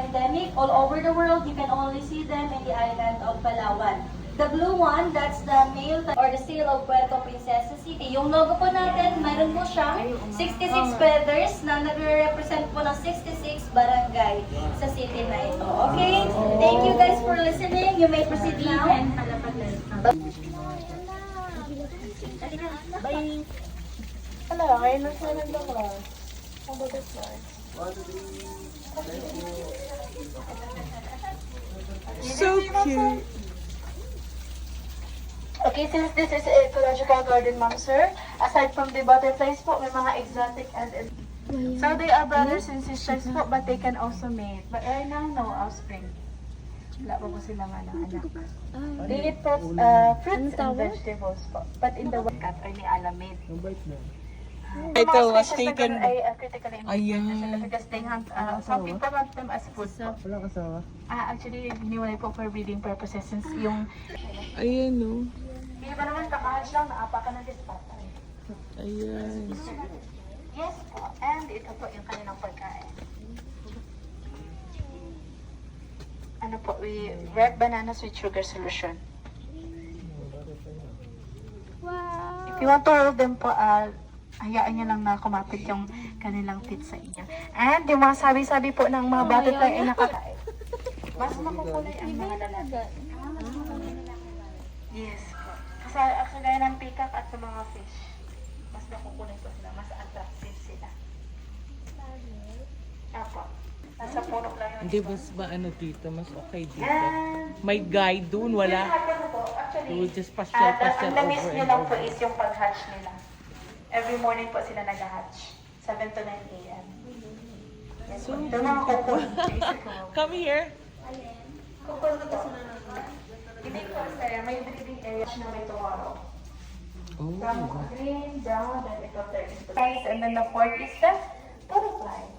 endemic all over the world. You can only see them in the island of Palawan. The blue one, that's the male or the seal of Puerto Princesa City. Yung logo po natin, mayroon po siyang 66 feathers na nagre-represent po ng 66 barangay sa city na ito. Okay? Thank you guys for listening. You may proceed now. Bye. Hello, ngayon na siya nag-class. How about this one? So cute. Okay, since this is a ecological garden, ma'am, sir, aside from the butterflies po, may mga exotic and so they are brothers and sisters po, but they can also mate. But right now, no offspring. Wala pa po silang anak. They eat fruits and vegetables po. But in the cat or ni alamate. Ito was taken. Ay critically Ayan. endangered because they hunt, some people hunt them as food po. Wala kasawa. Actually, hiniwalay po for breeding purposes since yung Ayan, no. hindi pa naman kakahash lang, naapa ka ng dispat. Ayan. Yes po, and ito po yung kanilang pagkain. Ano po, we red bananas with sugar solution. Wow! If you want to hold them po, hayaan nyo lang na kumapit yung kanilang feet sa inyo. And yung mga sabi-sabi po ng mga butterfly ay nakakain. Mas makukulay ang mga lalaki. Yes po. Kasi kagaya ng peacock at sa mga fish, mas makukulay po sila, mas attractive sila. Apo. Nasa puno lang yun. Hindi, mas maano dito, mas okay dito. And May guide dun, wala. actually, You just pasyal-pasyal ang lamis over nyo and lang po over. is yung pag-hatch nila. Every morning po sila nag-hatch. 7 to 9 a.m. Yes, po. Ito mga kukul. Come here. Kukul po. Hindi po sir, may breeding area na may tomorrow. Oh. From green, brown, then it will turn into rice, and then the fourth is the butterfly.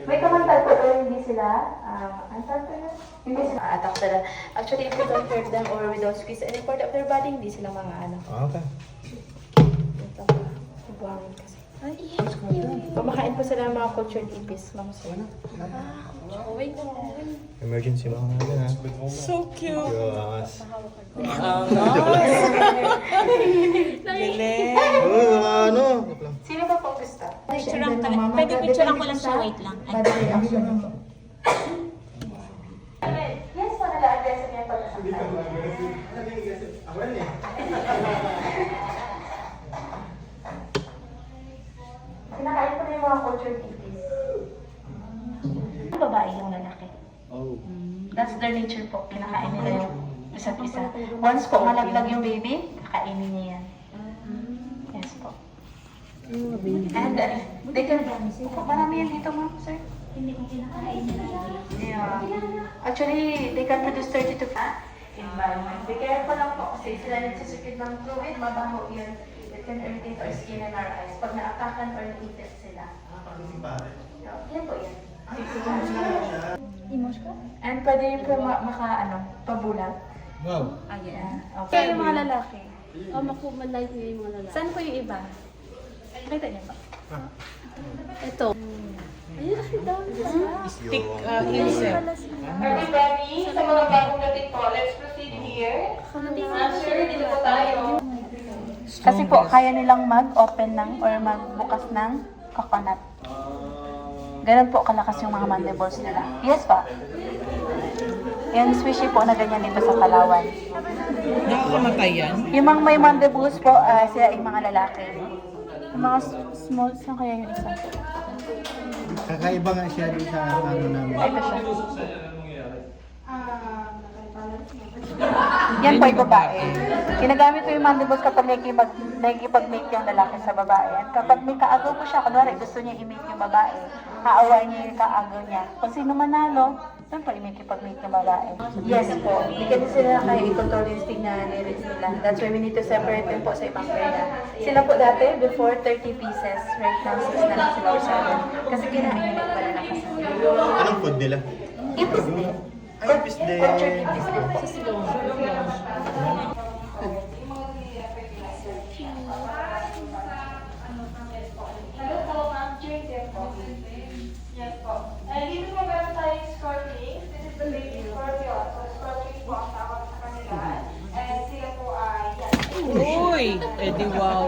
May kamantal po pero hindi sila, hindi sila attack sila. Actually, if we don't hurt them or we don't squeeze any part of their body, hindi sila mga ano. Okay. Ito pa, ibuhangin kasi. Kumakain po sila ng mga cultured ipis, mga sir. Emergency ba nga na? So cute. Yes. Galing. Oh, mga ano? Sino ba po gusto? Pwede picturean ko lang siya, wait lang. Yes, para na-address niya yung pagkasakit. Kinakain ko na yung mga cultured ipis. Babae yung lalaki. Oh. That's their nature po. Kinakain nila yung isa't isa. Once po malaglag yung baby, kakainin niya yan. Yes po. And they can... Marami yan dito, ma'am, sir. Hindi ko kinakain nila. Yeah. Actually, they can produce 30 to 5 environment. Be careful lang po kasi sila nagsisikid ng fluid, mabaho yun. It can irritate our skin and our eyes. Pag na-atakan or na-eaten sila. Yan po yan. And pwede yung po pabulat. Wow. Ayan. Kaya Okay. yung mga lalaki. Makumalay ko yung mga lalaki. Saan po yung iba? Nakita niyo ba? Ito. Ayun, nakita ko na. Stick insect. Are you ready? Sa mga bagong dating po, let's proceed here. Sure, dito po tayo. Kasi po, kaya nilang mag-open ng or magbukas ng coconut. Ganun po kalakas yung mga mandibles nila. Yes pa. Yung swishy po na ganyan dito sa Palawan. Nakakamatay yan. Yung mga may mandibles po, sila yung mga lalaki. Yung mga small, saan kaya yung isa? Kakaiba nga siya dito sa ano namin. Ito siya. Yan po yung babae. Ginagamit ko yung mandibles kapag nakikipag-mate yung lalaki sa babae. At kapag may kaagaw po siya, kunwari gusto niya i-mate yung babae, haawain niya yung kaagaw niya. Kung sino manalo, saan pa i-mate yung babae? Yes po. Hindi kasi sila kaya i-control yung instinct na nirits nila. That's why we need to separate them po sa ibang preda. Sila po dati, before 30 pieces, right now 6 na lang sila or 7. Kasi kinain nila pala na kasama. Anong food nila? Ipis din. Ay, bisde. Hello po, ma'am. Jane po. Yes po. Dito po meron tayong scorpions. This is the baby scorpion. So, scorpion po ang tawag sa kanila. And sila po ay, yan. Uy! Eh di wow.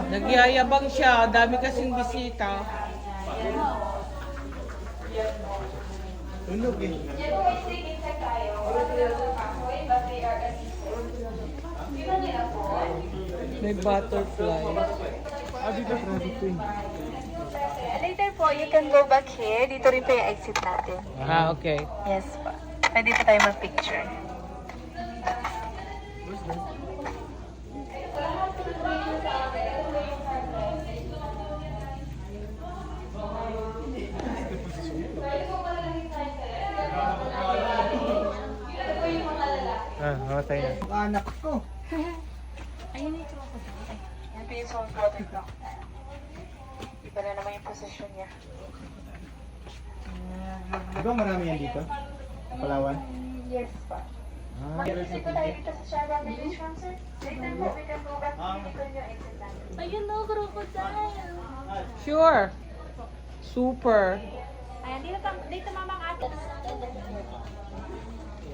Nagyayabang siya. Dami kasing bisita. Tunog eh. Yan po ay stick insect tayo. Wala sila po kahoy, but they are adhesive. Iba nila po. May butterfly. Ah, dito product ko eh. Later po, you can go back here. Dito rin po yung exit natin. Ah, okay. Yes po. Pwede po tayo mag-picture. Ah, matay na. Anak ko. Ayun yung crocodile. Yan po yung sound water crocodile. Iba na naman yung position niya. Di ba marami yan dito? Palawan? Yes po. Ah. Mag-isip ko tayo dito sa Sharma Village Farm, sir. Later po, we can go back to dito yung exit natin. Ayun no, crocodile. Sure. Super. Ayan, dito mamang ate.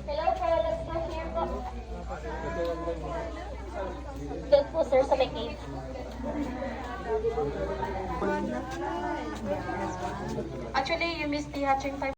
Hello, let's go here po. Doon po, sir, sa may cave. Actually, you missed the hatching time.